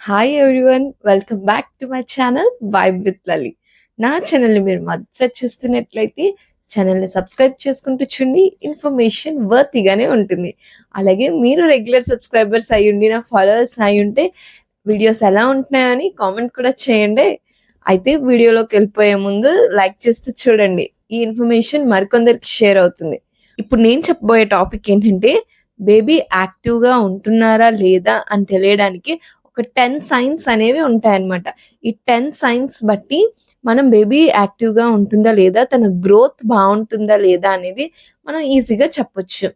Hi everyone, welcome back to my channel vibe with Lali. నా ఛానల్ని మీరు మొదటిసారి చూస్తున్నట్లయితే ఛానల్ని సబ్స్క్రైబ్ చేసుకుంటూ చూడండి. ఇన్ఫర్మేషన్ వర్తిగానే ఉంటుంది. అలాగే మీరు రెగ్యులర్ సబ్స్క్రైబర్స్ అయ్యుండి, నా ఫాలోవర్స్ అయ్యుంటే వీడియోస్ ఎలా ఉంటున్నాయని కామెంట్ కూడా చేయండి. అయితే వీడియోలోకి వెళ్ళిపోయే ముందు లైక్ చేస్తూ చూడండి. ఈ ఇన్ఫర్మేషన్ మరికొందరికి షేర్ అవుతుంది. ఇప్పుడు నేను చెప్పబోయే టాపిక్ ఏంటంటే, బేబీ యాక్టివ్గా ఉంటున్నారా లేదా అని తెలియడానికి ఒక 10 సైన్స్ అనేవి ఉంటాయన్నమాట. ఈ 10 సైన్స్ బట్టి మనం బేబీ యాక్టివ్‌గా ఉంటుందా లేదా, తన గ్రోత్ బావుంటుందా లేదా అనేది మనం ఈజీగా చెప్పొచ్చు.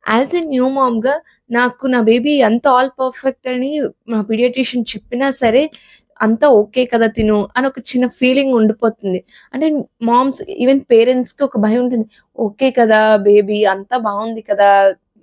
యాస్ ఎ న్యూ మామ్‌గా నాకు నా బేబీ అంత ఆల్ పర్ఫెక్ట్ అని మా పీడియాట్రిషియన్ చెప్పినా సరే, అంతా ఓకే కదా తిను అని ఒక చిన్న ఫీలింగ్ ఉండిపోతుంది. అంటే మామ్స్ ఈవెన్ పేరెంట్స్‌కి ఒక భయం ఉంటుంది. ఓకే కదా బేబీ అంతా బావుంది కదా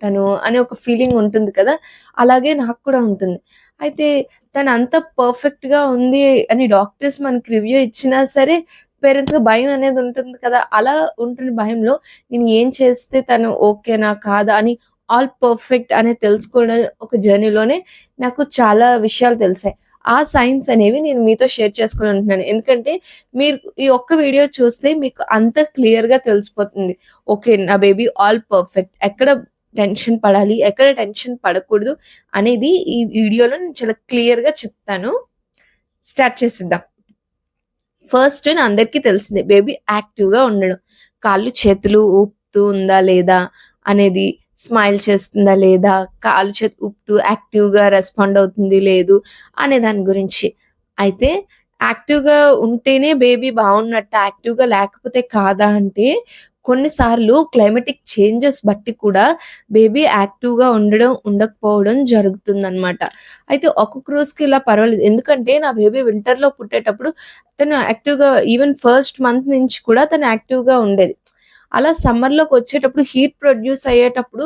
తను అనే ఒక ఫీలింగ్ ఉంటుంది కదా! అలాగే నాకు కూడా ఉంటుంది. అయితే తనంత పర్ఫెక్ట్‌గా ఉంది అని డాక్టర్స్ మనకి రివ్యూ ఇచ్చినా సరే, పేరెంట్స్‌గా భయం అనేది ఉంటుంది కదా! అలా ఉంటున్న భయంలో నేను ఏం చేస్తే తను ఓకేనా? కాదా? అని ఆల్ పర్ఫెక్ట్ అనేది తెలుసుకోవడం ఒక జర్నీలోనే నాకు చాలా విషయాలు తెలిసాయి. ఆ సైన్స్ అనేవి నేను మీతో షేర్ చేసుకోవాలనుకుంటున్నాను. ఎందుకంటే మీరు ఈ ఒక్క వీడియో చూస్తే మీకు అంత క్లియర్‌గా తెలిసిపోతుంది. ఓకే. నా బేబీ ఆల్ పర్ఫెక్ట్. ఎక్కడ టెన్షన్ పడాలి, ఎక్కడ టెన్షన్ పడకూడదు అనేది ఈ వీడియోలో నేను చాలా క్లియర్‌గా చెప్తాను. స్టార్ట్ చేసేద్దాం. ఫస్ట్ అందరికీ తెలిసిందే బేబీ యాక్టివ్‌గా ఉండడం. కాళ్ళు, చేతులు ఊపుతూ ఉందా లేదా అనేది, స్మైల్ చేస్తుందా లేదా, కాళ్ళు, చేతులు ఊపుతూ యాక్టివ్‌గా రెస్పాండ్ అవుతుంది లేదు అనే దాని గురించి. అయితే యాక్టివ్‌గా ఉంటేనే బేబీ బావున్నట్టా? యాక్టివ్‌గా లేకపోతే కాదా అంటే, కొన్ని సార్లు క్లైమాటిక్ చేంజెస్ బట్టి కూడా బేబీ యాక్టివ్‌గా ఉండడం, ఉండకపోవడం జరుగుతుందనమాట. అయితే ఒక్కొక్క రోజుకి ఇలా పర్వాలేదు. ఎందుకంటే నా బేబీ వింటర్‌లో పుట్టేటప్పుడు తను యాక్టివ్‌గా ఈవెన్ ఫస్ట్ మంత్ నుంచి కూడా తను యాక్టివ్‌గా ఉండేది. అలా సమ్మర్‌లోకొచ్చేటప్పుడు హీట్ ప్రొడ్యూస్ అయ్యేటప్పుడు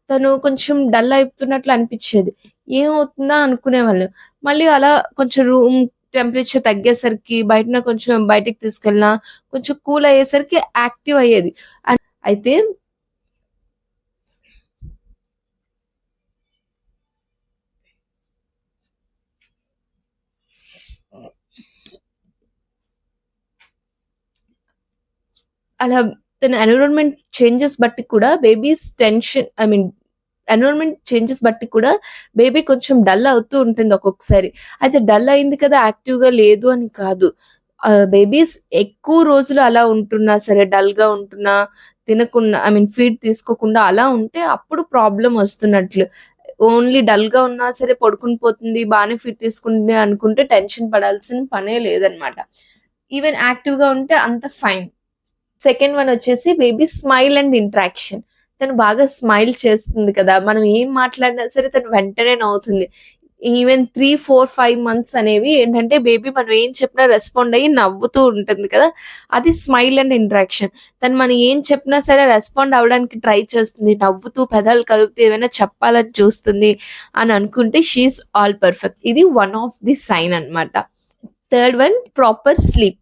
తను కొంచెం డల్ అయితున్నట్లు అనిపిచ్చేది. ఏమవుతుందా అనుకునేవాళ్ళం. మళ్ళీ అలా కొంచెం రూమ్ టెంపరేచర్ తగ్గేసరికి బయటన కొంచెం బయటికి తీసుకెళ్ళినా కొంచెం కూల్ అయ్యేసరికి యాక్టివ్ అయ్యేది. అయితే అలా తన ఎన్విరాన్మెంట్ చేంజెస్ బట్టి కూడా babies tension I mean environment changes బట్టి కూడా బేబీ కొంచెం డల్ అవుతూ ఉంటుంది ఒక్కొక్కసారి. అయితే డల్ అయింది కదా యాక్టివ్‌గా లేదు అని కాదు. బేబీస్ ఎక్కువ రోజులు అలా ఉంటున్నా సరే, డల్‌గా ఉంటున్నా, తినకుండా ఐ మీన్ ఫీడ్ తీసుకోకుండా అలా ఉంటే అప్పుడు ప్రాబ్లమ్ వస్తున్నట్లు. ఓన్లీ డల్‌గా ఉన్నా సరే పడుకొని పోతుంది, బానే ఫీడ్ తీసుకుంటుంది అనుకుంటే టెన్షన్ పడాల్సిన పనే లేదనమాట. ఈవెన్ యాక్టివ్‌గా ఉంటే అంత ఫైన్. సెకండ్ వన్ వచ్చేసి బేబీ స్మైల్ అండ్ ఇంటరాక్షన్. తను బాగా స్మైల్ చేస్తుంది కదా! మనం ఏం మాట్లాడినా సరే తను వెంటనే నవ్వుతుంది. ఈవెన్ 3, 4, 5 మంత్స్ అనేవి ఏంటంటే బేబీ మనం ఏం చెప్పినా రెస్పాండ్ అయ్యి నవ్వుతూ ఉంటుంది కదా! అది స్మైల్ అండ్ ఇంటరాక్షన్. తను మనం ఏం చెప్పినా సరే రెస్పాండ్ అవ్వడానికి ట్రై చేస్తుంది. నవ్వుతూ పెదాలు కదుపుతూ ఏదైనా చెప్పాలని చూస్తుంది అని అనుకుంటే షీ ఈస్ ఆల్ పర్ఫెక్ట్. ఇది వన్ ఆఫ్ ది సైన్ అన్నమాట. Third one proper sleep.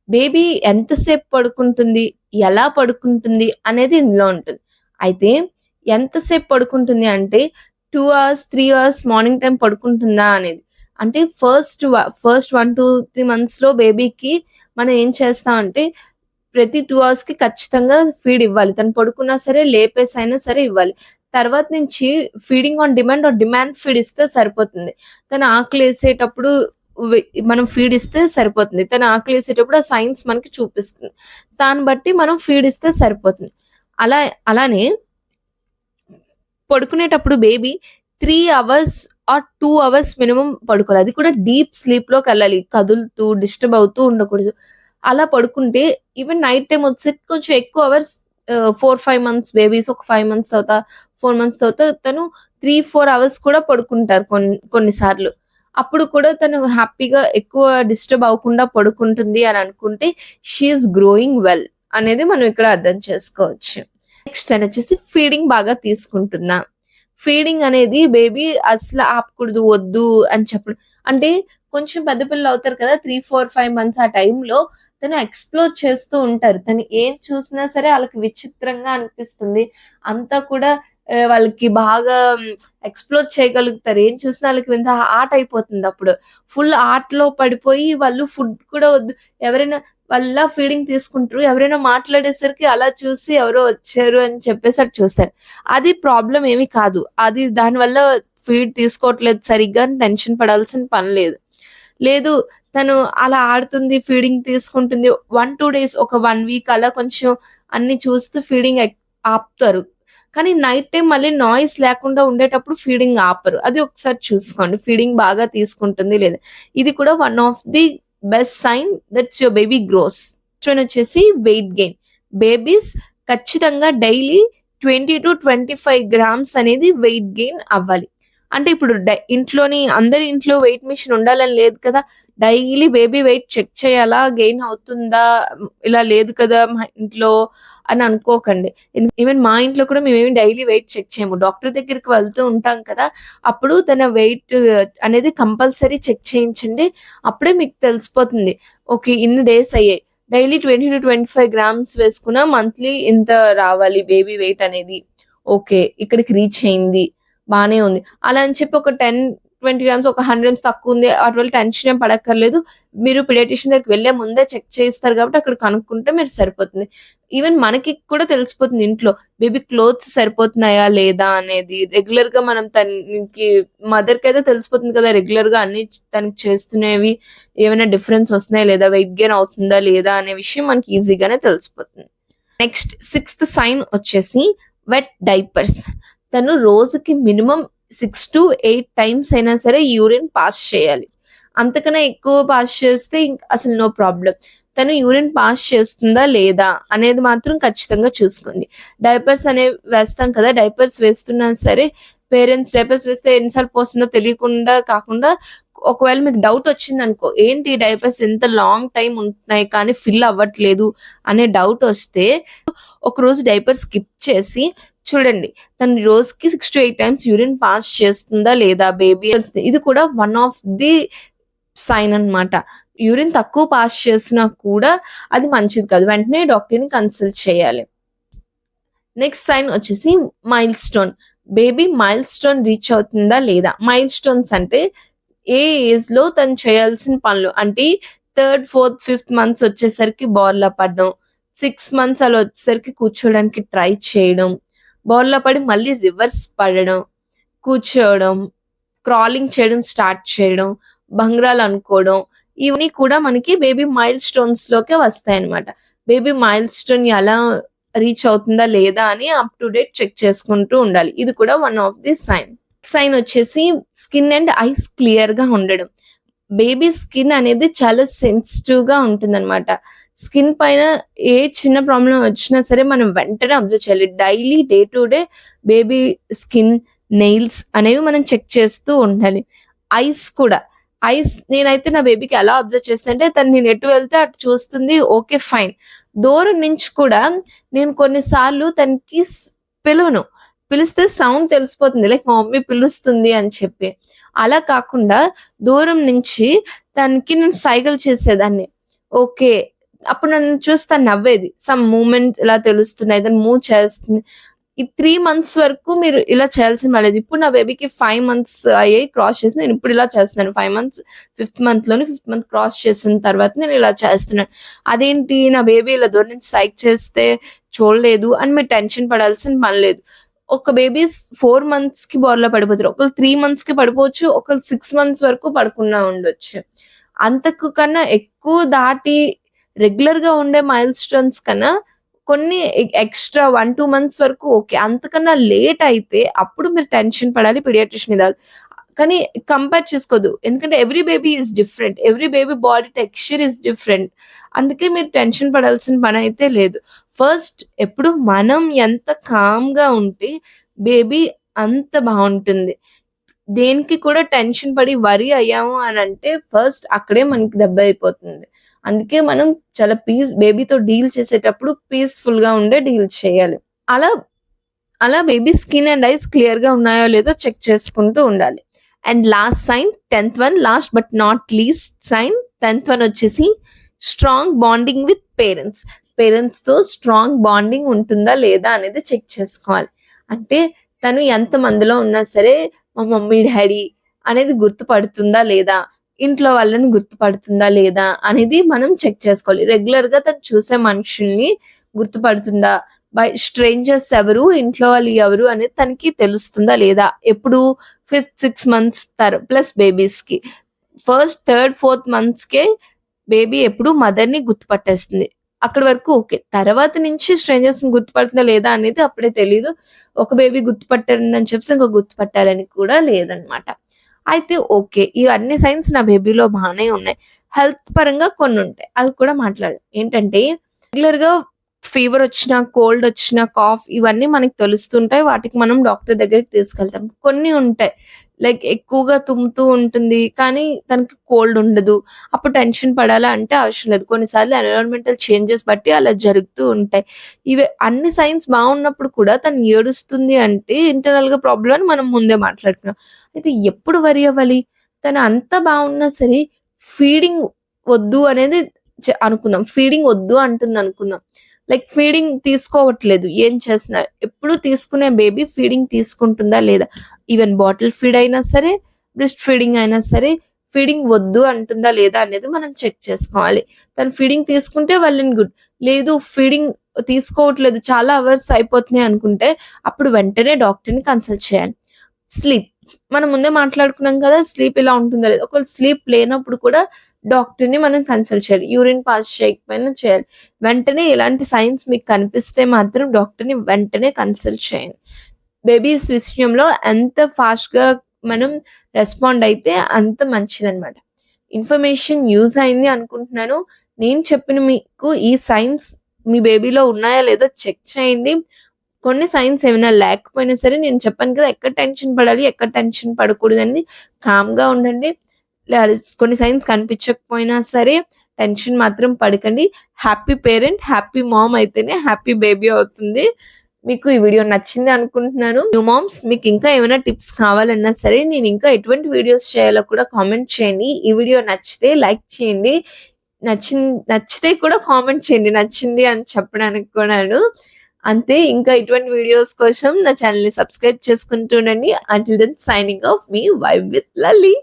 Baby ఎంతసేపు పడుకుంటుంది, ఎలా పడుకుంటుంది అనేది ఇందులో ఉంటుంది. అయితే ఎంతసేపు పడుకుంటుంది అంటే 2 అవర్స్, 3 అవర్స్ మార్నింగ్ టైమ్ పడుకుంటుందా అనేది. అంటే ఫస్ట్ 1-3 మంత్స్‌లో బేబీకి మనం ఏం చేస్తామంటే ప్రతి 2 అవర్స్‌కి ఖచ్చితంగా ఫీడ్ ఇవ్వాలి. తను పడుకున్నా సరే, లేపేసైనా సరే ఇవ్వాలి. తర్వాత నుంచి feeding on demand or demand feed ఇస్తే సరిపోతుంది. తను ఆకలేసేటప్పుడు వె మనం ఫీడ్ ఇస్తే సరిపోతుంది. తను ఆకలేసేటప్పుడు ఆ సైన్స్ మనకి చూపిస్తుంది. దాన్ని బట్టి మనం ఫీడ్ ఇస్తే సరిపోతుంది. అలా అలానే పడుకునేటప్పుడు baby 3 hours are 2 hours minimum పడుకోవాలి. అది కూడా డీప్ స్లీప్‌లోకెళ్ళాలి. కదులుతూ, డిస్టర్బ్ అవుతూ ఉండకూడదు. అలా పడుకుంటే ఈవెన్ నైట్ టైమ్ వచ్చేసరికి కొంచెం ఎక్కువ అవర్స్ 4, 5 మంత్స్ బేబీస్ ఒక 5 మంత్స్ తర్వాత, 4 మంత్స్ తర్వాత తను 3, 4 అవర్స్ కూడా పడుకుంటారు కొన్ని సార్లు. అప్పుడు కూడా తను హ్యాపీగా ఎక్కువ డిస్టర్బ్ అవ్వకుండా పడుకుంటుంది అని అనుకుంటే షీ ఈస్ గ్రోయింగ్ వెల్ అనేది మనం ఇక్కడ అర్థం చేసుకోవచ్చు. నెక్స్ట్ అని వచ్చేసి ఫీడింగ్ బాగా తీసుకుంటుందా? ఫీడింగ్ అనేది బేబీ అసలు ఆపకూడదు, వద్దు అని చెప్పడం. అంటే కొంచెం పెద్ద పిల్లలు అవుతారు కదా! 3, 4, 5 మంత్స్ ఆ టైంలో తను ఎక్స్‌ప్లోర్ చేస్తూ ఉంటారు. తను ఏం చూసినా సరే ఆళ్ళకి విచిత్రంగా అనిపిస్తుంది. అంతా కూడా వాళ్ళకి బాగా ఎక్స్‌ప్లోర్ చేయగలుగుతారు. ఏం చూసినా వాళ్ళకి వింత ఆర్ట్ అయిపోతుంది అప్పుడు. ఫుల్ ఆర్ట్‌లో పడిపోయి వాళ్ళు ఫుడ్ కూడా వద్దు ఎవరైనా వాళ్ళ ఫీడింగ్ తీసుకుంటారు. ఎవరైనా మాట్లాడేసరికి అలా చూసి ఎవరో వచ్చారు అని చెప్పేసి అటు చూస్తారు. అది ప్రాబ్లమ్ ఏమి కాదు. అది దానివల్ల ఫీడ్ తీసుకోవట్లేదు సరిగ్గా అని టెన్షన్ పడాల్సిన పని లేదు. లేదు తను అలా ఆడుతుంది, ఫీడింగ్ తీసుకుంటుంది. 1, 2 డేస్ ఒక 1 వీక్ అలా కొంచెం అన్ని చూస్తూ ఫీడింగ్ ఆపుతారు. కానీ నైట్ టైమ్ మళ్ళీ నాయిస్ లేకుండా ఉండేటప్పుడు ఫీడింగ్ ఆపరు. అది ఒకసారి చూసుకోండి. ఫీడింగ్ బాగా తీసుకుంటుంది లేదా. ఇది కూడా one of the best sign that's your baby grows. Next one వచ్చేసి వెయిట్ గెయిన్. బేబీస్ ఖచ్చితంగా డైలీ 20-25 గ్రామ్స్ అనేది వెయిట్ గెయిన్ అవ్వాలి. అంటే ఇప్పుడు అందరి ఇంట్లో వెయిట్ మిషన్ ఉండాలని లేదు కదా! డైలీ బేబీ వెయిట్ చెక్ చేయాలా? గెయిన్ అవుతుందా? ఇలా లేదు కదా మా ఇంట్లో అని అనుకోకండి. ఈవెన్ మా ఇంట్లో కూడా మేమేమి డైలీ వెయిట్ చెక్ చేయము. డాక్టర్ దగ్గరికి వెళ్తూ ఉంటాం కదా! అప్పుడు తన వెయిట్ అనేది కంపల్సరీ చెక్ చేయించండి. అప్పుడే మీకు తెలిసిపోతుంది. ఓకే. ఇన్ని డేస్ అయ్యాయి. డైలీ 20-25 గ్రామ్స్ వేసుకున్నా మంత్లీ ఇంత రావాలి బేబీ వెయిట్ అనేది. ఓకే. ఇక్కడికి రీచ్ అయింది. బానే ఉంది. అలా అని చెప్పి ఒక 10-20 గ్రామ్స్ ఒక 100 గ్రామ్స్ తక్కువుంది. అటువల్ల టెన్షన్ ఏం పడక్కర్లేదు. మీరు పీడియాట్రిషియన్ దగ్గరికి వెళ్ళే ముందే చెక్ చేయిస్తారు కాబట్టి అక్కడ కనుక్కుంటే మీరు సరిపోతుంది. ఈవెన్ మనకి కూడా తెలిసిపోతుంది ఇంట్లో బేబీ క్లోత్స్ సరిపోతున్నాయా లేదా అనేది. రెగ్యులర్‌గా మనం తనకి మదర్‌కైతే తెలిసిపోతుంది కదా! రెగ్యులర్‌గా అన్ని తనకి చేస్తునేవి ఏమైనా డిఫరెన్స్ వస్తున్నాయా లేదా? వెయిట్ గెయిన్ అవుతుందా లేదా? అనే విషయం మనకి ఈజీగానే తెలిసిపోతుంది. నెక్స్ట్ సిక్స్త్ సైన్ వచ్చేసి వెట్ డైపర్స్. తను రోజుకి మినిమమ్ 6-8 టైమ్స్ అయినా సరే యూరిన్ పాస్ చేయాలి. అంతకన్నా ఎక్కువ పాస్ చేస్తే అసలు నో ప్రాబ్లమ్. తను యూరిన్ పాస్ చేస్తుందా లేదా అనేది మాత్రం ఖచ్చితంగా చూసుకోండి. డైపర్స్ అనేవి వేస్తాం కదా! డైపర్స్ వేస్తున్నా సరే పేరెంట్స్ డైపర్స్ వేస్తే ఎన్ని సార్లు పోస్తుందో తెలియకుండా కాకుండా ఒకవేళ మీకు డౌట్ వచ్చిందనుకో, ఏంటి డైపర్స్ ఎంత లాంగ్ టైమ్ ఉంటున్నాయి కానీ ఫిల్ అవ్వట్లేదు అనే డౌట్ వస్తే ఒకరోజు డైపర్ స్కిప్ చేసి చూడండి. తను రోజుకి 6-8 టైమ్స్ యూరిన్ పాస్ చేస్తుందా లేదా బేబీ. ఇది కూడా వన్ ఆఫ్ ది సైన్ అన్నమాట. యూరిన్ తక్కువ పాస్ చేసినా కూడా అది మంచిది కాదు. వెంటనే డాక్టర్‌ని కన్సల్ట్ చేయాలి. నెక్స్ట్ సైన్ వచ్చేసి mile stone. Baby mile stone reach అవుతుందా లేదా. మైల్ స్టోన్స్ అంటే ఏ ఏజ్‌లో తను చేయాల్సిన పనులు. అంటే 3, 4, 5th మంత్స్ వచ్చేసరికి బోర్లా పడడం. 6 మంత్స్ అలా వచ్చేసరికి కూర్చోవడానికి ట్రై చేయడం. బోర్లా పడి మళ్ళీ రివర్స్ పడడం. కూర్చోవడం. క్రాలింగ్ చేయడం స్టార్ట్ చేయడం. భంగ్రాలు అనుకోవడం. ఇవన్నీ కూడా మనకి బేబీ మైల్ స్టోన్స్‌లోకే వస్తాయన్నమాట. బేబీ మైల్ స్టోన్ ఎలా రీచ్ అవుతుందా లేదా అని అప్ టు డేట్ చెక్ చేసుకుంటూ ఉండాలి. ఇది కూడా one of the sign. Sign వచ్చేసి స్కిన్ అండ్ ఐస్ క్లియర్‌గా ఉండడం. బేబీ స్కిన్ అనేది చాలా సెన్సిటివ్‌గా ఉంటుందన్నమాట. స్కిన్ పైన ఏ చిన్న ప్రాబ్లమ్ వచ్చినా సరే మనం వెంటనే అబ్జర్వ్ చేయాలి. Daily day to day baby skin, nails అనేవి మనం చెక్ చేస్తూ ఉండాలి. ఐస్ కూడా. నేనైతే నా బేబీకి ఎలా అబ్జర్వ్ చేస్తానంటే నేను ఎటు వెళ్తే అటు చూస్తుంది. Okay fine. దూరం నుంచి కూడా నేను కొన్ని సార్లు తనకి పిలవను. పిలిస్తే సౌండ్ తెలిసిపోతుంది. లైక్ మా మమ్మీ పిలుస్తుంది అని చెప్పి. అలా కాకుండా దూరం నుంచి తనకి నేను సైగలు చేసేదాన్ని. ఓకే. అప్పుడు నన్ను చూసి తను నవ్వేది. సమ్ మూవ్‌మెంట్ ఇలా తెలుస్తున్నాయి. తను మూవ్ చేస్తుంది. ఈ 3 మంత్స్ వరకు మీరు ఇలా చేయాల్సిన పని లేదు. ఇప్పుడు నా బేబీకి 5 మంత్స్ అయ్యాయి క్రాస్ చేసి నేను ఇప్పుడు ఇలా చేస్తున్నాను. 5 months 5th మంత్‌లోనే 5th month cross చేసిన తర్వాత నేను ఇలా చేస్తున్నాను. అదేంటి నా బేబీ ఇలా దూరం నుంచి సైగ చేస్తే చూడలేదు అని మీరు టెన్షన్ పడాల్సిన పని లేదు. ఒక బేబీస్ 4 మంత్స్‌కి బోర్లా పడిపోతారు. ఒకళ్ళు 3 మంత్స్‌కి పడిపోవచ్చు. ఒకళ్ళు 6 మంత్స్ వరకు పడకుండా ఉండొచ్చు. అంతకు కన్నా ఎక్కువ దాటి రెగ్యులర్‌గా ఉండే మైల్ స్టోన్స్ కన్నా కొన్ని ఎక్స్‌ట్రా 1, 2 మంత్స్ వరకు ఓకే. అంతకన్నా లేట్ అయితే అప్పుడు మీరు టెన్షన్ పడాలి. పీడియాట్రిషియన్ ఇదాలి. కానీ కంపేర్ చేసుకోవద్దు. ఎందుకంటే every baby is different. Every baby body texture is different. అందుకే మీరు టెన్షన్ పడాల్సిన పనైతే లేదు. ఫస్ట్ ఎప్పుడు మనం ఎంత కామ్‌గా ఉంటే బేబీ అంత బావుంటుంది. దేనికి కూడా టెన్షన్ పడి వరీ అయ్యాము అనంటే ఫస్ట్ అక్కడే మనకి దెబ్బ అయిపోతుంది. అందుకే మనం చాలా బేబీతో డీల్ చేసేటప్పుడు పీస్‌ఫుల్‌గా ఉండే డీల్ చేయాలి. అలా అలా బేబీ స్కిన్ అండ్ ఐస్ క్లియర్‌గా ఉన్నాయో లేదో చెక్ చేసుకుంటూ ఉండాలి. And last sign 10th one last but not least sign 10th one వచ్చేసి స్ట్రాంగ్ బాండింగ్ విత్ పేరెంట్స్‌తో స్ట్రాంగ్ బాండింగ్ ఉంటుందా లేదా అనేది చెక్ చేసుకోవాలి. అంటే తను ఎంత మందిలో ఉన్నా సరే మా మమ్మీ డాడీ అనేది గుర్తుపడుతుందా లేదా, ఇంట్లో వాళ్ళని గుర్తుపడుతుందా లేదా అనేది మనం చెక్ చేసుకోవాలి. రెగ్యులర్ గా తను చూసే మనుషుల్ని గుర్తుపడుతుందా, బై స్ట్రేంజర్స్ ఎవరు, ఇంట్లో వాళ్ళు ఎవరు అనేది తనకి తెలుస్తుందా లేదా. ఎప్పుడు 5th 6 months ప్లస్ బేబీస్ కి ఫస్ట్ 3rd 4th months కే బేబీ ఎప్పుడు మదర్ ని గుర్తుపట్టేస్తుంది. అక్కడి వరకు ఓకే. తర్వాత నుంచి స్ట్రేంజర్స్ ని గుర్తుపడుతుందా లేదా అనేది అప్పుడే తెలీదు. ఒక బేబీ గుర్తుపట్టిందని చెప్పేసి ఇంకో గుర్తుపట్టాలని కూడా లేదనమాట. అయితే ఓకే. ఇవన్నీ సైన్స్ నా బేబీలో బానే ఉన్నాయి. హెల్త్ పరంగా కొన్నుంటాయి. అవి కూడా మాట్లాడాలి. ఏంటంటే రెగ్యులర్‌గా ఫీవర్ వచ్చినా, కోల్డ్ వచ్చినా, కాఫ్ ఇవన్నీ మనకు తెలుస్తుంటాయి. వాటికి మనం డాక్టర్ దగ్గరికి తీసుకెళ్తాం. కొన్ని ఉంటాయి. లైక్ ఎక్కువగా తుమ్ముతూ ఉంటుంది. కానీ తనకి కోల్డ్ ఉండదు. అప్పుడు టెన్షన్ పడాలా అంటే అవసరం లేదు. కొన్నిసార్లు ఎన్విరాన్మెంటల్ చేంజెస్ బట్టి అలా జరుగుతూ ఉంటాయి. ఇవి అన్ని సైన్స్ బాగున్నప్పుడు కూడా తను ఏడుస్తుంది అంటే ఇంటర్నల్‌గా ప్రాబ్లమ్ అని మనం ముందే మాట్లాడుకున్నాం. అయితే ఎప్పుడు వరి అవ్వాలి? తను అంతా బాగున్నా సరే ఫీడింగ్ వద్దు అనేది అనుకుందాం. ఫీడింగ్ వద్దు అంటుందనుకుందాం. లైక్ ఫీడింగ్ తీసుకోవట్లేదు. ఏం చేస్తున్నారు? ఎప్పుడు తీసుకునే బేబీ ఫీడింగ్ తీసుకుంటుందా లేదా? ఈవెన్ బాటిల్ ఫీడ్ అయినా సరే, బ్రెస్ట్ ఫీడింగ్ అయినా సరే ఫీడింగ్ వద్దు అంటుందా లేదా అనేది మనం చెక్ చేసుకోవాలి. తను ఫీడింగ్ తీసుకుంటే వెల్ అండ్ గుడ్. లేదు ఫీడింగ్ తీసుకోవట్లేదు, చాలా అవర్స్ అయిపోతున్నాయి అనుకుంటే అప్పుడు వెంటనే డాక్టర్‌ని కన్సల్ట్ చేయాలి. స్లీప్ మనం ముందే మాట్లాడుకున్నాం కదా! స్లీప్ ఇలా ఉంటుందా లేదా? ఒకవేళ స్లీప్ లేనప్పుడు కూడా డాక్టర్‌ని మనం కన్సల్ట్ చేయాలి. యూరిన్ పాస్ చేయకపోయినా చేయాలి. వెంటనే ఇలాంటి సైన్స్ మీకు కనిపిస్తే మాత్రం డాక్టర్‌ని వెంటనే కన్సల్ట్ చేయండి. బేబీస్ విషయంలో ఎంత ఫాస్ట్‌గా మనం రెస్పాండ్ అయితే అంత మంచిదనమాట. ఇన్ఫర్మేషన్ యూజ్ అయింది అనుకుంటున్నాను. నేను చెప్పిన మీకు ఈ సైన్స్ మీ బేబీలో ఉన్నాయా లేదో చెక్ చేయండి. కొన్ని సైన్స్ ఏమైనా లేకపోయినా సరే నేను చెప్పాను కదా! ఎక్కడ టెన్షన్ పడాలి, ఎక్కడ టెన్షన్ పడకూడదని కామ్‌గా ఉండండి. కొన్ని సైన్స్ కనిపించకపోయినా సరే టెన్షన్ మాత్రం పడకండి. హ్యాపీ పేరెంట్, హ్యాపీ మామ్ అయితేనే హ్యాపీ బేబీ అవుతుంది. మీకు ఈ వీడియో నచ్చింది అనుకుంటున్నాను. న్యూ మామ్స్ మీకు ఇంకా ఏమైనా టిప్స్ కావాలన్నా సరే నేను ఇంకా ఎటువంటి వీడియోస్ చేయాలో కూడా కామెంట్ చేయండి. ఈ వీడియో నచ్చితే లైక్ చేయండి. నచ్చితే కూడా కామెంట్ చేయండి. నచ్చింది అని చెప్పడానికి కూడాను. అంతే. ఇంకా ఇటువంటి వీడియోస్ కోసం నా ఛానెల్‌ని సబ్స్క్రైబ్ చేసుకుంటూ ఉండండి. అంటిల్ దెన్ సైనింగ్ ఆఫ్ మీ వైబ్ విత్ లల్లీ.